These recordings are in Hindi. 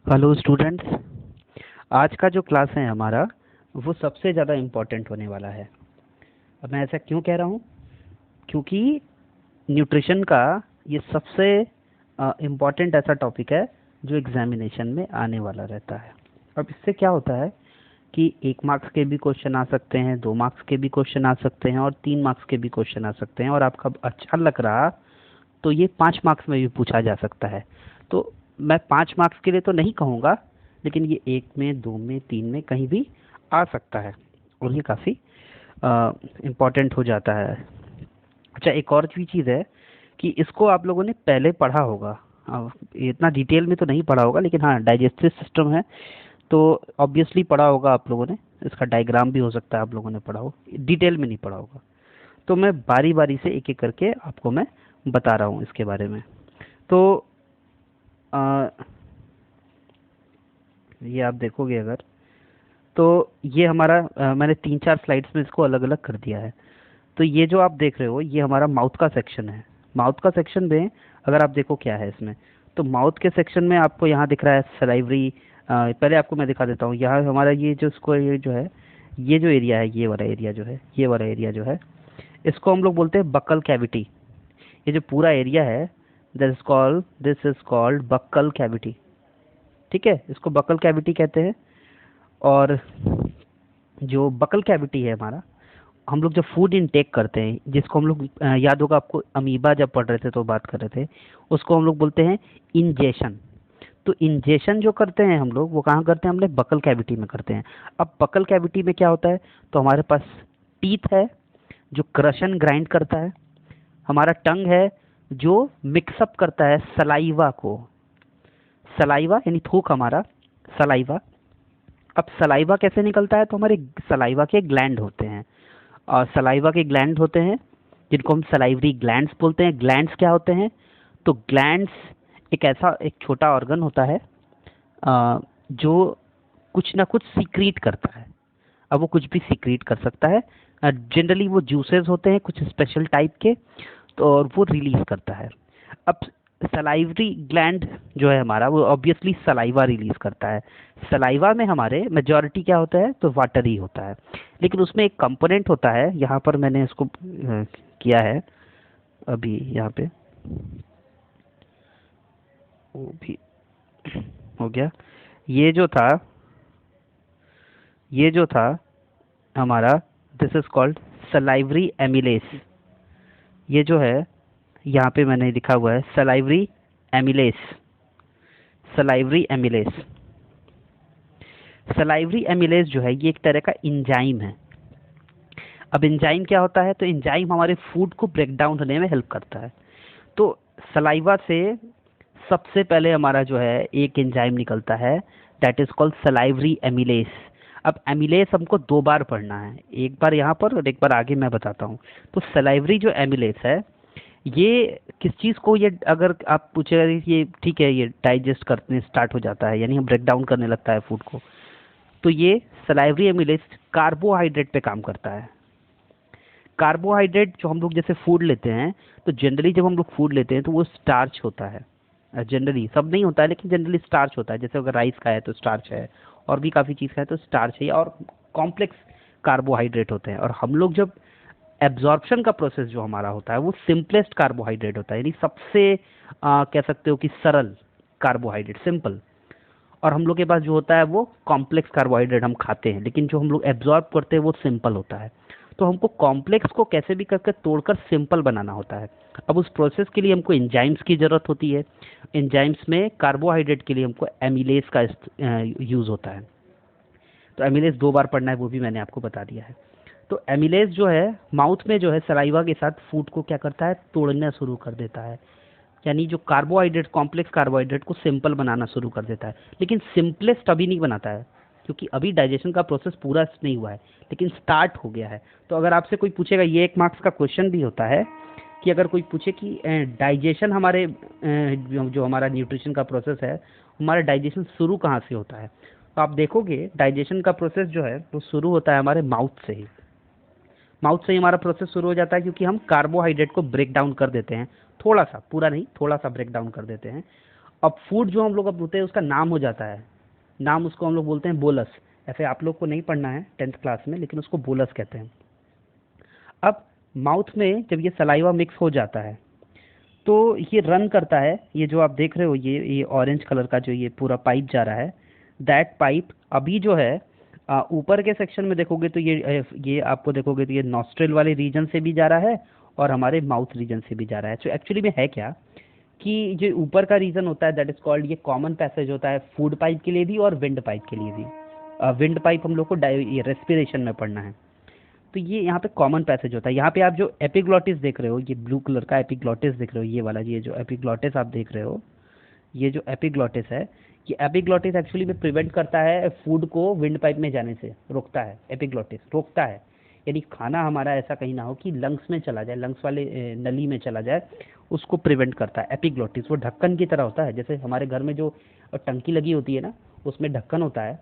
Hello students. आज का जो क्लास है हमारा वो सबसे ज़्यादा इम्पोर्टेंट होने वाला है। अब मैं ऐसा क्यों कह रहा हूँ? क्योंकि न्यूट्रिशन का ये सबसे इम्पोर्टेंट ऐसा टॉपिक है जो एग्जामिनेशन में आने वाला रहता है। अब इससे क्या होता है कि 1 मार्क्स के भी क्वेश्चन आ सकते हैं, 2 मार्क्स के भी क्वेश्चन आ सकते हैं और 3 मार्क्स के भी क्वेश्चन आ सकते हैं, और आपका अच्छा लग रहा तो ये 5 मार्क्स में भी पूछा जा सकता है। तो मैं 5 मार्क्स के लिए तो नहीं कहूँगा, लेकिन ये 1 में, 2 में, 3 में कहीं भी आ सकता है, और ये काफ़ी इम्पोर्टेंट हो जाता है। अच्छा, एक और भी चीज़ है कि इसको आप लोगों ने पहले पढ़ा होगा। इतना डिटेल में तो नहीं पढ़ा होगा, लेकिन हाँ, डाइजेस्टिव सिस्टम है तो ऑब्वियसली पढ़ा होगा आप लोगों ने। इसका डायग्राम भी हो सकता है आप लोगों ने पढ़ा हो, डिटेल में नहीं पढ़ा होगा। तो मैं बारी बारी से एक एक करके आपको मैं बता रहा हूँ इसके बारे में। तो आ, ये आप देखोगे अगर, तो ये हमारा मैंने 3-4 स्लाइड्स में इसको अलग अलग कर दिया है। तो ये जो आप देख रहे हो ये हमारा माउथ का सेक्शन है। माउथ का सेक्शन में अगर आप देखो क्या है इसमें, तो माउथ के सेक्शन में आपको यहाँ दिख रहा है सलाइवरी। पहले आपको मैं दिखा देता हूँ। यहाँ हमारा ये जो इसको ये जो है, ये जो एरिया है, ये वाला एरिया जो है, ये वाला एरिया जो है, इसको हम लोग बोलते हैं बक्कल कैविटी। ये जो पूरा एरिया है, this is called buccal cavity. ठीक है, इसको बक्कल कैविटी कहते हैं। और जो बकल कैविटी है हमारा, हम लोग जब फूड इनटेक करते हैं, जिसको हम लोग याद होगा आपको, अमीबा जब पढ़ रहे थे तो बात कर रहे थे, उसको हम लोग बोलते हैं इंजेशन। तो इंजेशन जो करते हैं हम लोग, वो कहाँ करते हैं? हमने बकल कैविटी में करते हैं। अब बकल कैविटी में क्या होता है? तो हमारे पास टीथ है जो क्रश एंड ग्राइंड करता है। हमारा टंग है जो मिक्सअप करता है सलाइवा को। सलाइवा यानी थूक, हमारा सलाइवा। अब सलाइवा कैसे निकलता है? तो हमारे सलाइवा के ग्लैंड होते हैं, और सलाइवा के ग्लैंड होते हैं जिनको हम सलाइवरी ग्लैंड्स बोलते हैं। ग्लैंड्स क्या होते हैं? तो ग्लैंड्स एक ऐसा एक छोटा ऑर्गन होता है जो कुछ ना कुछ सीक्रीट करता है। अब वो कुछ भी सीक्रीट कर सकता है। जनरली वो जूसेस होते हैं कुछ स्पेशल टाइप के, तो और वो रिलीज करता है। अब सलाइवरी ग्लैंड जो है हमारा, वो ऑब्वियसली सलाइवा रिलीज करता है। सलाइवा में हमारे मेजॉरिटी क्या होता है? तो वाटर ही होता है। लेकिन उसमें एक कंपोनेंट होता है, यहाँ पर मैंने इसको किया है अभी यहाँ पे, वो भी हो गया। ये जो था, ये जो था हमारा, this is called salivary amylase. ये जो है यहाँ पे मैंने लिखा हुआ है salivary amylase. Salivary amylase, salivary amylase जो है ये एक तरह का इंजाइम है। अब इंजाइम क्या होता है? तो इंजाइम हमारे फूड को ब्रेक डाउन होने में हेल्प करता है। तो सलाइवा से सबसे पहले हमारा जो है एक एंजाइम निकलता है, that is called salivary amylase. अब एमिलेस हमको 2 बार पढ़ना है, एक बार यहाँ पर और एक बार आगे मैं बताता हूँ। तो सलाइवरी जो एमिलेस है, ये किस चीज़ को, ये अगर आप पूछे ये ठीक है, ये डाइजेस्ट करने स्टार्ट हो जाता है, यानी हम ब्रेक डाउन करने लगता है फूड को। तो ये सलाइवरी एमिलेस कार्बोहाइड्रेट पे काम करता है। कार्बोहाइड्रेट जो हम लोग जैसे फूड लेते हैं, तो जनरली जब हम लोग फूड लेते हैं तो वो स्टार्च होता है। जनरली सब नहीं होता है, लेकिन जनरली स्टार्च होता है। जैसे अगर राइस का है तो स्टार्च है, और भी काफ़ी चीज़ का है तो स्टार्च है, और कॉम्प्लेक्स कार्बोहाइड्रेट होते हैं। और हम लोग जब एब्जॉर्प्शन का प्रोसेस जो हमारा होता है वो सिंपलेस्ट कार्बोहाइड्रेट होता है, यानी सबसे कह सकते हो कि सरल कार्बोहाइड्रेट, सिंपल। और हम लोग के पास जो होता है वो कॉम्प्लेक्स कार्बोहाइड्रेट हम खाते हैं, लेकिन जो हम लोग एब्जॉर्ब करते हैं वो सिंपल होता है। तो हमको कॉम्प्लेक्स को कैसे भी करके तोड़कर सिंपल बनाना होता है। अब उस प्रोसेस के लिए हमको एंजाइम्स की ज़रूरत होती है। एंजाइम्स में कार्बोहाइड्रेट के लिए हमको एमिलेज का यूज़ होता है। तो एमिलेज 2 बार पढ़ना है, वो भी मैंने आपको बता दिया है। तो एमिलेज जो है माउथ में जो है सलाइवा के साथ फूड को क्या करता है? तोड़ना शुरू कर देता है, यानी जो कार्बोहाइड्रेट, कॉम्प्लेक्स कार्बोहाइड्रेट को सिंपल बनाना शुरू कर देता है। लेकिन सिंपलेस्ट अभी नहीं बनाता है, क्योंकि अभी डाइजेशन का प्रोसेस पूरा नहीं हुआ है, लेकिन स्टार्ट हो गया है। तो अगर आपसे कोई पूछेगा, ये 1 मार्क्स का क्वेश्चन भी होता है कि अगर कोई पूछे कि डाइजेशन हमारे जो हमारा न्यूट्रिशन का प्रोसेस है, हमारा डाइजेशन शुरू कहाँ से होता है, तो आप देखोगे डाइजेशन का प्रोसेस जो है वो शुरू होता है हमारे माउथ से ही। माउथ से ही हमारा प्रोसेस शुरू हो जाता है, क्योंकि हम कार्बोहाइड्रेट को ब्रेक डाउन कर देते हैं, थोड़ा सा, पूरा नहीं, थोड़ा सा ब्रेक डाउन कर देते हैं। अब फूड जो हम लोग अब होते हैं उसका नाम हो जाता है, नाम उसको हम लोग बोलते हैं बोलस। ऐसे आप लोग को नहीं पढ़ना है 10th क्लास में, लेकिन उसको बोलस कहते हैं। अब माउथ में जब ये सलाइवा मिक्स हो जाता है तो ये रन करता है, ये जो आप देख रहे हो ये ऑरेंज कलर का जो ये पूरा पाइप जा रहा है, दैट पाइप अभी जो है ऊपर के सेक्शन में देखोगे तो ये आपको देखोगे तो ये नॉस्ट्रल वाले रीजन से भी जा रहा है और हमारे माउथ रीजन से भी जा रहा है। तो एक्चुअली में है क्या कि जो ऊपर का रीजन होता है दैट इज कॉल्ड, ये कॉमन पैसेज होता है फूड पाइप के लिए भी और विंड पाइप के लिए भी। विंड पाइप हम लोग को ये रेस्पिरेशन में पढ़ना है। तो ये यहाँ पे कॉमन पैसेज होता है। यहाँ पे आप जो एपिग्लॉटिस देख रहे हो, ये ब्लू कलर का एपिग्लॉटिस देख रहे हो, ये वाला, ये जो एपिग्लॉटिस आप देख रहे हो, ये जो एपिग्लॉटिस है, ये एपिग्लॉटिस एक्चुअली में प्रिवेंट करता है फूड को विंड पाइप में जाने से, रोकता है, एपिग्लॉटिस रोकता है। यानी खाना हमारा ऐसा कहीं ना हो कि लंग्स में चला जाए, लंग्स वाले नली में चला जाए, उसको प्रिवेंट करता है एपिग्लॉटिस। वो ढक्कन की तरह होता है, जैसे हमारे घर में जो टंकी लगी होती है ना, उसमें ढक्कन होता है,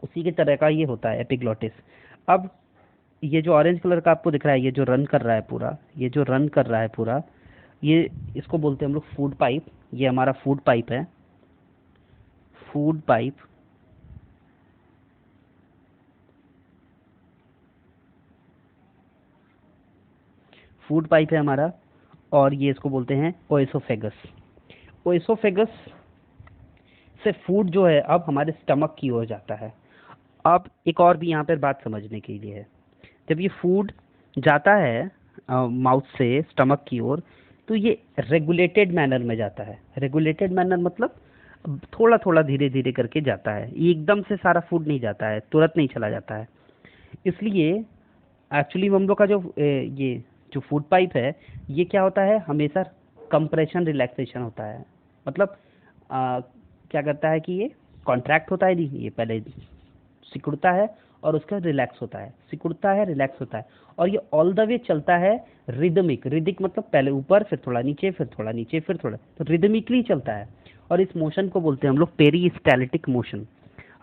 उसी की तरह का ये होता है एपिग्लॉटिस। अब ये जो ऑरेंज कलर का आपको दिख रहा है, ये जो रन कर रहा है पूरा, ये जो रन कर रहा है पूरा, ये इसको बोलते हैं हम लोग फूड पाइप। ये हमारा फूड पाइप है, फूड पाइप। फूड पाइप है हमारा, और ये इसको बोलते हैं ओएसोफेगस। ओएसोफेगस से फूड जो है अब हमारे स्टमक की ओर जाता है। अब एक और भी यहाँ पर बात समझने के लिए है, जब ये फूड जाता है माउथ से स्टमक की ओर, तो ये रेगुलेटेड मैनर में जाता है। रेगुलेटेड मैनर मतलब थोड़ा थोड़ा धीरे धीरे करके जाता है, ये एकदम से सारा फूड नहीं जाता है, तुरंत नहीं चला जाता है। इसलिए एक्चुअली हम लोग का जो ये जो फूड पाइप है, ये क्या होता है, हमेशा कंप्रेशन रिलैक्सेशन होता है। मतलब क्या करता है कि ये कॉन्ट्रैक्ट होता है, नहीं, ये पहले सिकुड़ता है और उसका रिलैक्स होता है, सिकुड़ता है, रिलैक्स होता है, और ये ऑल द वे चलता है रिदमिक। रिदिक मतलब पहले ऊपर, फिर थोड़ा नीचे, फिर थोड़ा नीचे, फिर थोड़ा, तो रिदमिकली चलता है। और इस मोशन को बोलते हैं हम लोग पेरिस्टाल्टिक मोशन।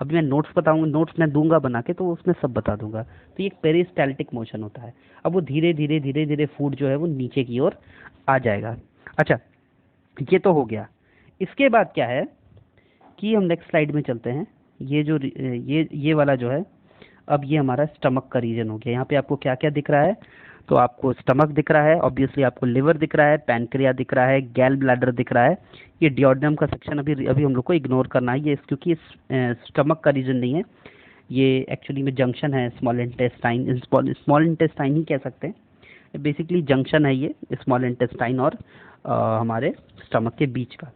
अभी मैं नोट्स बताऊंगा, नोट्स मैं दूंगा बना के, तो उसमें सब बता दूंगा। तो ये पेरिस्टाल्टिक मोशन होता है। अब वो धीरे धीरे धीरे धीरे फूड जो है वो नीचे की ओर आ जाएगा। अच्छा, ये तो हो गया। इसके बाद क्या है कि हम नेक्स्ट स्लाइड में चलते हैं। ये जो ये वाला जो है, अब ये हमारा स्टमक का रीजन हो गया। यहाँ पे आपको क्या क्या दिख रहा है, तो आपको स्टमक दिख रहा है, ऑब्वियसली आपको लिवर दिख रहा है, पैनक्रिया दिख रहा है, गैल ब्लैडर दिख रहा है। ये डियोडेनम का सेक्शन अभी अभी हम लोग को इग्नोर करना है, ये क्योंकि स्टमक का रीजन नहीं है, ये एक्चुअली में जंक्शन है स्मॉल इंटेस्टाइन, स्मॉल इंटेस्टाइन ही कह सकते हैं, बेसिकली जंक्शन है ये स्मॉल इंटेस्टाइन और हमारे स्टमक के बीच का।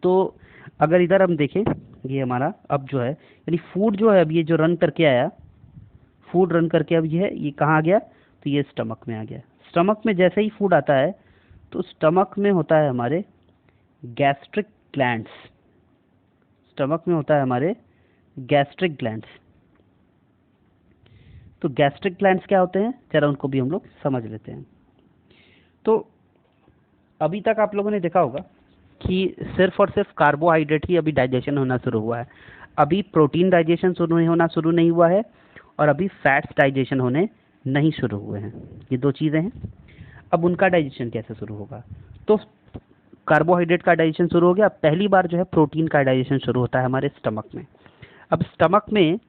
तो अगर इधर हम देखें, ये हमारा अब जो है, यानी फूड जो है अब ये जो रन करके आया, फूड रन करके अब ये है, ये कहाँ आ गया, तो ये स्टमक में आ गया। स्टमक में जैसे ही फूड आता है तो स्टमक में होता है हमारे गैस्ट्रिक ग्लैंड्स, स्टमक में होता है हमारे गैस्ट्रिक ग्लैंड्स। तो गैस्ट्रिक ग्लैंड्स क्या होते हैं, जरा उनको भी हम लोग समझ लेते हैं। तो अभी तक आप लोगों ने देखा होगा कि सिर्फ और सिर्फ कार्बोहाइड्रेट ही अभी डाइजेशन होना शुरू हुआ है, अभी प्रोटीन डाइजेशन होना शुरू नहीं हुआ है, और अभी फैट्स डाइजेशन होने नहीं शुरू हुए हैं। ये दो चीज़ें हैं। अब उनका डाइजेशन कैसे शुरू होगा, तो कार्बोहाइड्रेट का डाइजेशन शुरू हो गया, पहली बार जो है प्रोटीन का डाइजेशन शुरू होता है हमारे स्टमक में। अब स्टमक में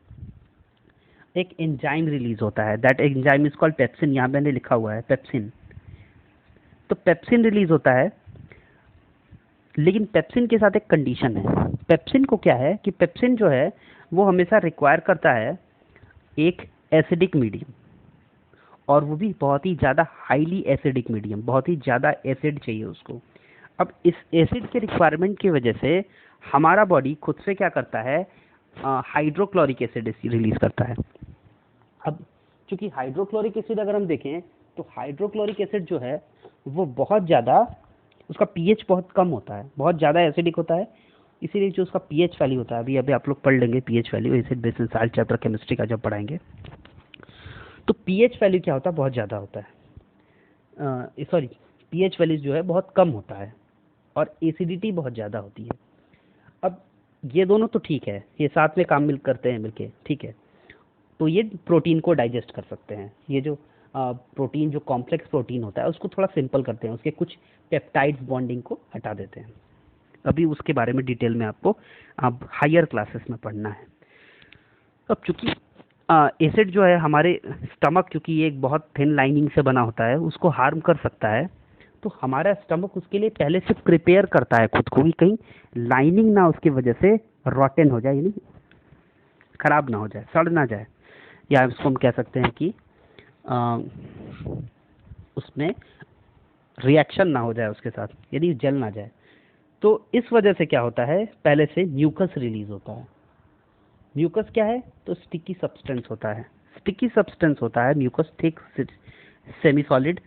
एक एंजाइम रिलीज होता है, that enzyme is called pepsin, यहाँ मैंने लिखा हुआ है पेप्सिन। तो पेप्सिन रिलीज होता है, लेकिन पेप्सिन के साथ एक कंडीशन है। पेप्सिन को क्या है कि पेप्सिन जो है वो हमेशा रिक्वायर करता है एक एसिडिक मीडियम, और वो भी बहुत ही ज़्यादा हाईली एसिडिक मीडियम, बहुत ही ज़्यादा एसिड चाहिए उसको। अब इस एसिड के रिक्वायरमेंट की वजह से हमारा बॉडी खुद से क्या करता है, हाइड्रोक्लोरिक एसिड रिलीज करता है। अब चूंकि हाइड्रोक्लोरिक एसिड अगर हम देखें तो हाइड्रोक्लोरिक एसिड जो है वो बहुत ज़्यादा, उसका पीएच बहुत कम होता है, बहुत ज़्यादा एसिडिक होता है, इसीलिए जो उसका पीएच वैल्यू होता है, अभी अभी आप लोग पढ़ लेंगे pH value, acid base and salt chapter chemistry का जब पढ़ाएंगे, तो पीएच वैल्यू क्या होता है, बहुत ज़्यादा होता है, सॉरी पीएच वैल्यू जो है बहुत कम होता है, और एसिडिटी बहुत ज़्यादा होती है। अब ये दोनों तो ठीक है, ये साथ में काम मिल करते हैं मिलके, ठीक है, तो ये प्रोटीन को डाइजेस्ट कर सकते हैं। ये जो प्रोटीन, जो कॉम्प्लेक्स प्रोटीन होता है उसको थोड़ा सिंपल करते हैं, उसके कुछ पेप्टाइड्स बॉन्डिंग को हटा देते हैं। अभी उसके बारे में डिटेल में आपको अब हायर क्लासेस में पढ़ना है। अब चूंकि एसिड जो है हमारे स्टमक, चूंकि ये एक बहुत थिन लाइनिंग से बना होता है, उसको हार्म कर सकता है, तो हमारा स्टमक उसके लिए पहले से प्रिपेयर करता है खुद को कि कहीं लाइनिंग ना उसकी वजह से रॉटन हो जाए, यानी खराब ना हो जाए, सड़ ना जाए, या इसको हम कह सकते हैं कि उसमें रिएक्शन ना हो जाए उसके साथ, यदि जल ना जाए। तो इस वजह से क्या होता है, पहले से म्यूकस रिलीज होता है। म्यूकस क्या है, तो स्टिकी सब्सटेंस होता है। स्टिकी सब्सटेंस होता है mucus, thick semi solid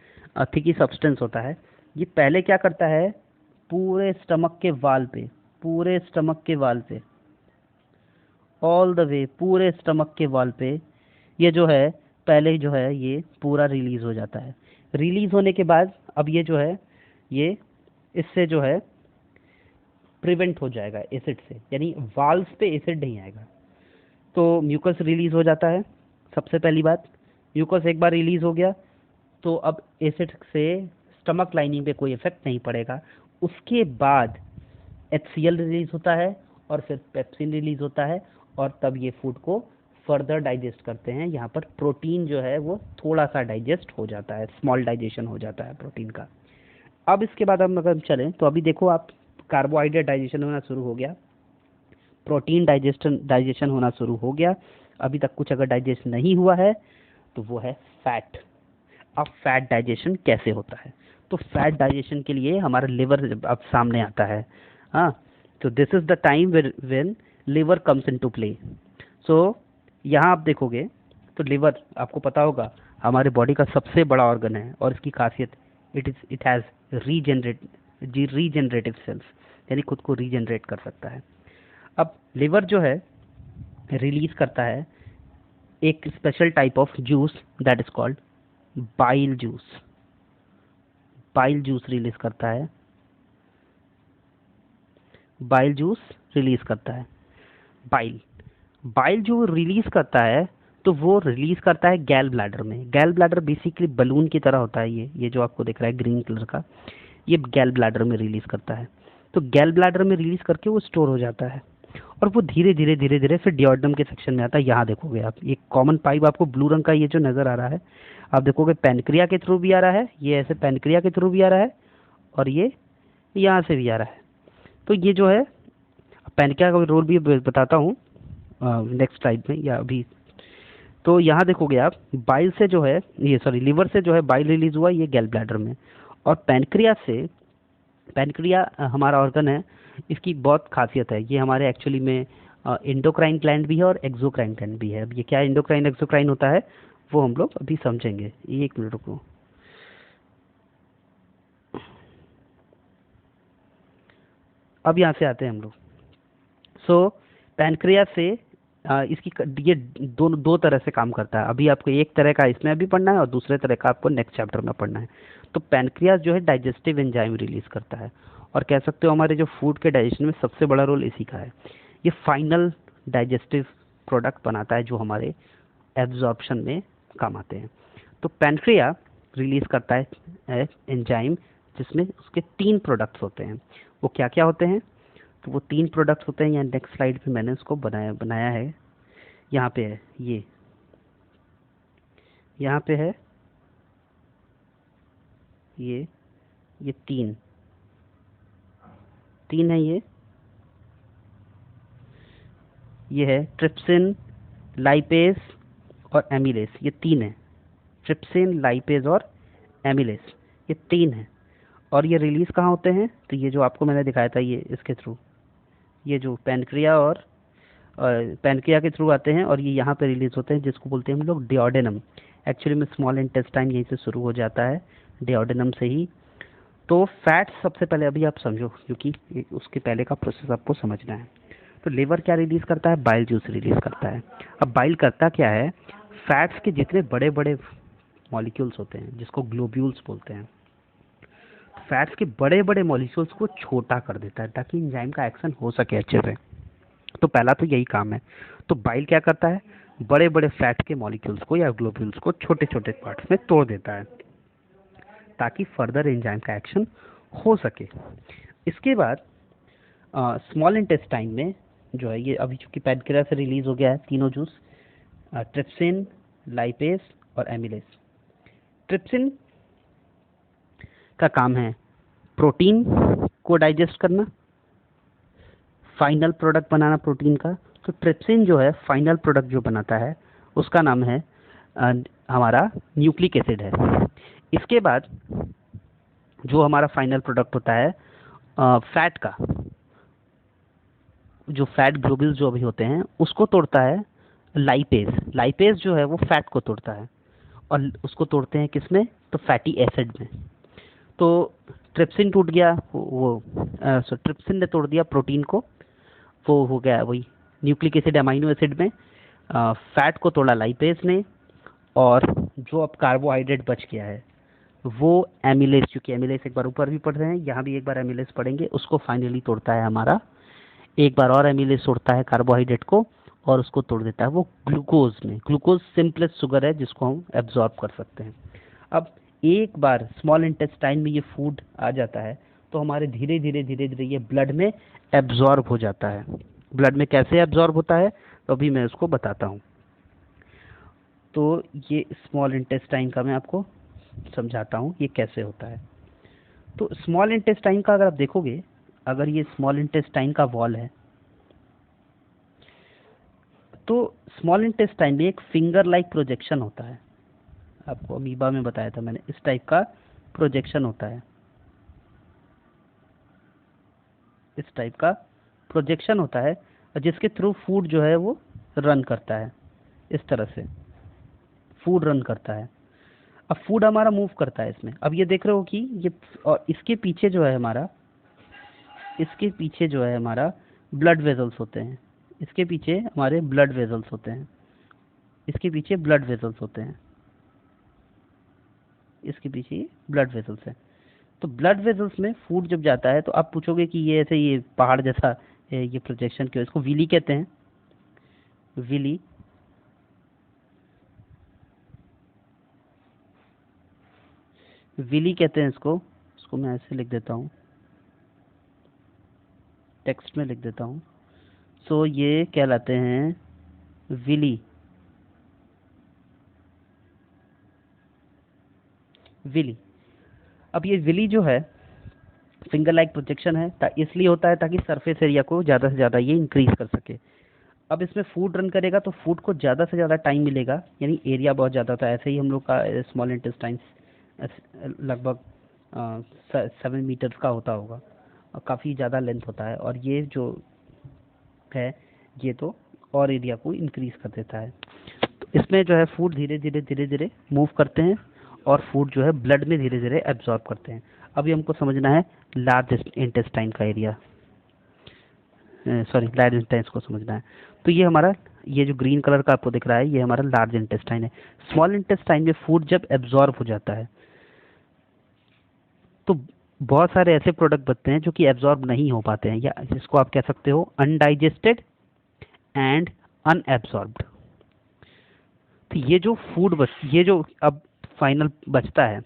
thicky substance होता है। ये पहले क्या करता है, पूरे स्टमक के वाल पे, पूरे स्टमक के वाल पे, ऑल द वे पूरे स्टमक के वाल पे ये जो है पहले जो है ये पूरा रिलीज हो जाता है। रिलीज होने के बाद अब ये जो है ये इससे जो है प्रिवेंट हो जाएगा एसिड से, यानी वाल्व्स पे एसिड नहीं आएगा। तो म्यूकस रिलीज हो जाता है। सबसे पहली बात, म्यूकस एक बार रिलीज हो गया तो अब एसिड से स्टमक लाइनिंग पे कोई इफेक्ट नहीं पड़ेगा। उसके बाद HCl रिलीज होता है और फिर पेप्सिन रिलीज होता है, और तब ये फूड को फर्दर डाइजेस्ट करते हैं। यहाँ पर प्रोटीन जो है वो थोड़ा सा डाइजेस्ट हो जाता है, स्मॉल डाइजेशन हो जाता है प्रोटीन का। अब इसके बाद हम अगर चलें तो अभी देखो आप, कार्बोहाइड्रेट डाइजेशन होना शुरू हो गया, प्रोटीन डाइजेशन होना शुरू हो गया। अभी तक कुछ अगर डाइजेस्ट नहीं हुआ है तो वो है फैट। अब फैट डाइजेशन कैसे होता है, तो फैट डाइजेशन के लिए हमारा लिवर अब सामने आता है। हाँ, तो this is the time when liver comes into play. So यहाँ आप देखोगे तो लिवर, आपको पता होगा, हमारे बॉडी का सबसे बड़ा ऑर्गन है, और इसकी खासियत इट हैज़ रीजनरेटिव सेल्स, यानी खुद को रीजनरेट कर सकता है। अब लिवर जो है रिलीज करता है एक special type of juice that is called bile juice. Bile juice release करता है, बाइल जूस रिलीज करता है। बाइल बाइल जो रिलीज करता है तो वो रिलीज करता है गैल ब्लैडर में। गैल ब्लैडर बेसिकली बलून की तरह होता है, ये जो आपको दिख रहा है ग्रीन कलर का, ये गैल ब्लैडर में रिलीज करता है। तो गैल ब्लैडर में रिलीज करके वो स्टोर हो जाता है, और वो धीरे धीरे धीरे धीरे फिर डिओडनम के सेक्शन में आता है। यहाँ देखोगे आप, एक कॉमन पाइप आपको ब्लू रंग का ये जो नजर आ रहा है, आप देखोगे पैनक्रिया के थ्रू भी आ रहा है, ये ऐसे पैनक्रिया के थ्रू भी आ रहा है, और ये यहाँ से भी आ रहा है। तो ये जो है पैनक्रिया का रोल भी बताता हूँ नेक्स्ट स्लाइड में या अभी। तो यहाँ देखोगे आप, बाइल से जो है ये, सॉरी, लिवर से जो है बाइल रिलीज हुआ, ये गैल ब्लैडर में। और पैनक्रिया से, पैनक्रिया हमारा ऑर्गन है, इसकी बहुत खासियत है, ये हमारे एक्चुअली में इंडोक्राइन ग्लैंड भी है और एक्सोक्राइन ग्लैंड भी है। अब ये क्या इंडोक्राइन एक्सोक्राइन होता है वो हम लोग अभी समझेंगे, एक मिनट रुको। अब यहाँ से आते हैं हम लोग। सो पैनक्रिया से इसकी ये दो तरह से काम करता है। अभी आपको एक तरह का इसमें अभी पढ़ना है और दूसरे तरह का आपको नेक्स्ट चैप्टर में पढ़ना है। तो पैनक्रियास जो है डाइजेस्टिव एंजाइम रिलीज करता है, और कह सकते हो हमारे जो फूड के डाइजेशन में सबसे बड़ा रोल इसी का है। ये फाइनल डाइजेस्टिव प्रोडक्ट बनाता है जो हमारे एब्जॉर्प्शन में काम आते हैं। तो पैनक्रिया रिलीज करता है एंजाइम, जिसमें उसके 3 प्रोडक्ट्स होते हैं। वो क्या क्या होते हैं, तो वो 3 प्रोडक्ट्स होते हैं। यहाँ नेक्स्ट स्लाइड पे मैंने उसको बनाया है, यहाँ पे है ये, यहाँ पे है ये 3 है, ये है ट्रिप्सिन, लाइपेज और एमिलेस, ये 3 है। ट्रिप्सिन, लाइपेज और एमिलेस, ये 3 है। और ये रिलीज कहाँ होते हैं, तो ये जो आपको मैंने दिखाया था, ये इसके थ्रू, ये जो पैनक्रिया और पैनक्रिया के थ्रू आते हैं, और ये यहाँ पे रिलीज होते हैं, जिसको बोलते हैं हम लोग डिओडेनम। एक्चुअली में स्मॉल इंटेस्टाइन यहीं से शुरू हो जाता है, डिओडेनम से ही। तो फैट्स सबसे पहले अभी आप समझो, क्योंकि उसके पहले का प्रोसेस आपको समझना है। तो लिवर क्या रिलीज करता है, बाइल जूस रिलीज करता है। अब बाइल करता क्या है, फैट्स के जितने बड़े बड़े मॉलिक्यूल्स होते हैं, जिसको ग्लोब्यूल्स बोलते हैं, फैट्स के बड़े बड़े मॉलिक्यूल्स को छोटा कर देता है ताकि एंजाइम का एक्शन हो सके अच्छे से। तो पहला तो यही काम है। तो बाइल क्या करता है, बड़े बड़े फैट के मॉलिक्यूल्स को या ग्लोब्यूल्स को छोटे छोटे पार्ट्स में तोड़ देता है ताकि फर्दर एंजाइम का एक्शन हो सके। इसके बाद स्मॉल इंटेस्टाइन में जो है ये अभी चूंकि पैनक्रियास से रिलीज हो गया है तीनों जूस, ट्रिप्सिन, लाइपेज और एमिलेज। ट्रिप्सिन का काम है प्रोटीन को डाइजेस्ट करना, फाइनल प्रोडक्ट बनाना प्रोटीन का। तो ट्रिप्सिन जो है फाइनल प्रोडक्ट जो बनाता है उसका नाम है हमारा न्यूक्लिक एसिड है। इसके बाद जो हमारा फाइनल प्रोडक्ट होता है फैट का, जो फैट ग्लोब्यूल्स जो भी होते हैं उसको तोड़ता है लाइपेज। लाइपेज जो है वो फैट को तोड़ता है और उसको तोड़ते हैं किसमें, तो फैटी एसिड में। तो ट्रिप्सिन टूट गया, ट्रिप्सिन ने तोड़ दिया प्रोटीन को, वो हो गया वही न्यूक्लिक एसिड अमाइनो एसिड में। फैट को तोड़ा लाइपेज ने, और जो अब कार्बोहाइड्रेट बच गया है वो एमिलेज, क्योंकि एमिलेज एक बार ऊपर भी पढ़ रहे हैं, यहाँ भी एक बार एमिलेज पढ़ेंगे, उसको फाइनली तोड़ता है हमारा, एक बार और एमिलेज तोड़ता है कार्बोहाइड्रेट को और उसको तोड़ देता है वो ग्लूकोज में। ग्लूकोज सिंपलेस्ट शुगर है जिसको हम एब्जॉर्ब कर सकते हैं। अब एक बार स्मॉल इंटेस्टाइन में ये फूड आ जाता है तो हमारे धीरे धीरे धीरे धीरे ये ब्लड में एब्जॉर्ब हो जाता है। ब्लड में कैसे एब्जॉर्ब होता है तो अभी मैं उसको बताता हूँ। तो ये स्मॉल इंटेस्टाइन का मैं आपको समझाता हूँ ये कैसे होता है। तो स्मॉल इंटेस्टाइन का अगर आप देखोगे, अगर ये स्मॉल इंटेस्टाइन का वॉल है तो स्मॉल इंटेस्टाइन में एक फिंगर लाइक प्रोजेक्शन होता है। आपको अमीबा में बताया था मैंने, इस टाइप का प्रोजेक्शन होता है, इस टाइप का प्रोजेक्शन होता है जिसके थ्रू फूड जो है वो रन करता है। इस तरह से फूड रन करता है। अब फूड हमारा मूव करता है इसमें। अब ये देख रहे हो कि ये, और इसके पीछे जो है हमारा, इसके पीछे जो है हमारा ब्लड वेजल्स होते हैं, इसके पीछे हमारे ब्लड वेजल्स होते हैं, इसके पीछे ब्लड वेजल्स होते हैं, इसके पीछे ब्लड वेजल्स है। तो ब्लड वेजल्स में फूड जब जाता है तो आप पूछोगे कि ये ऐसे ये पहाड़ जैसा ये प्रोजेक्शन क्यों, इसको विली कहते हैं, विली। विली कहते हैं इसको मैं ऐसे लिख देता हूँ, टेक्स्ट में लिख देता हूँ। सो ये कहलाते हैं विली, विली। अब ये विली जो है फिंगर लाइक प्रोजेक्शन है, इसलिए होता है ताकि सरफेस एरिया को ज़्यादा से ज़्यादा ये इंक्रीज कर सके। अब इसमें फूड रन करेगा तो फूड को ज़्यादा से ज़्यादा टाइम मिलेगा, यानी एरिया बहुत ज़्यादा होता है। ऐसे ही हम लोग का स्मॉल इंटेस्टाइन लगभग 7 मीटर का होता होगा और काफ़ी ज़्यादा लेंथ होता है, और ये जो है ये तो और एरिया को इंक्रीज कर देता है। तो इसमें जो है फूड धीरे धीरे धीरे धीरे मूव करते हैं और फूड जो है ब्लड में धीरे धीरे एब्जॉर्ब करते हैं। अभी हमको समझना है लार्ज इंटेस्टाइन का एरिया, सॉरी लार्ज इंटेस्टाइन को समझना है। तो ये हमारा, ये जो ग्रीन कलर का आपको दिख रहा है ये हमारा लार्ज इंटेस्टाइन है। स्मॉल इंटेस्टाइन में फूड जब एब्जॉर्ब हो जाता है तो बहुत सारे ऐसे प्रोडक्ट बनते हैं जो कि एब्जॉर्ब नहीं हो पाते हैं, या जिसको आप कह सकते हो अनडाइजेस्टेड एंड अनएब्जॉर्ब्ड। तो ये जो फूड ये जो अब फाइनल बचता है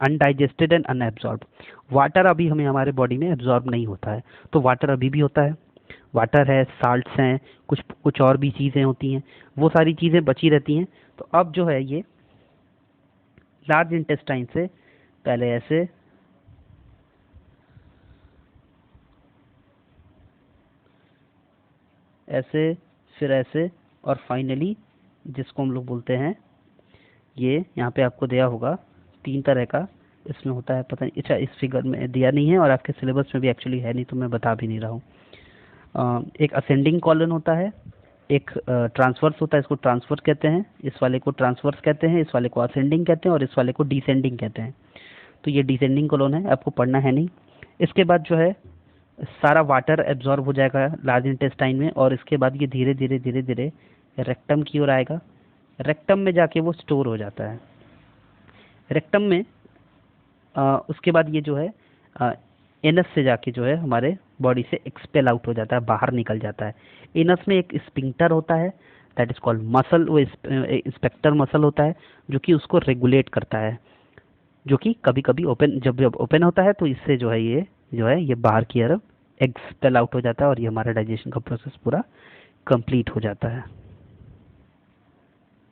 अनडाइजेस्टेड एंड अनएब्जॉर्ब, वाटर अभी हमें हमारे बॉडी में एब्जॉर्ब नहीं होता है, तो वाटर अभी भी होता है, वाटर है, साल्ट्स हैं, कुछ और भी चीज़ें होती हैं, वो सारी चीज़ें बची रहती हैं। तो अब जो है ये लार्ज इंटेस्टाइन से पहले ऐसे, ऐसे, फिर ऐसे, और फाइनली जिसको हम लोग बोलते हैं, ये यहाँ पे आपको दिया होगा 3 तरह का इसमें होता है, पता नहीं, अच्छा इस फिगर में दिया नहीं है और आपके सिलेबस में भी एक्चुअली है नहीं तो मैं बता भी नहीं रहा हूँ। एक असेंडिंग कॉलन होता है, एक ट्रांसवर्स होता है, इसको ट्रांसवर्स कहते हैं, इस वाले को ट्रांसवर्स कहते हैं, इस वाले को असेंडिंग कहते हैं और इस वाले को डिसेंडिंग कहते हैं। तो ये डिसेंडिंग कॉलन है, आपको पढ़ना है नहीं। इसके बाद जो है सारा वाटर एब्जॉर्ब हो जाएगा लार्ज इंटेस्टाइन में, और इसके बाद ये धीरे धीरे धीरे धीरे रेक्टम की ओर आएगा, रेक्टम में जाके वो स्टोर हो जाता है। रेक्टम में उसके बाद ये जो है एनस से जाके जो है हमारे बॉडी से एक्सपेल आउट हो जाता है, बाहर निकल जाता है। एनस में एक स्पिंक्टर होता है, दैट इज कॉल्ड मसल, वो स्पेक्टर मसल होता है जो कि उसको रेगुलेट करता है, जो कि कभी कभी ओपन, जब ओपन होता है तो इससे जो है ये बाहर की तरफ एग्स स्पेल आउट हो जाता है और ये हमारा डाइजेशन का प्रोसेस पूरा कंप्लीट हो जाता है।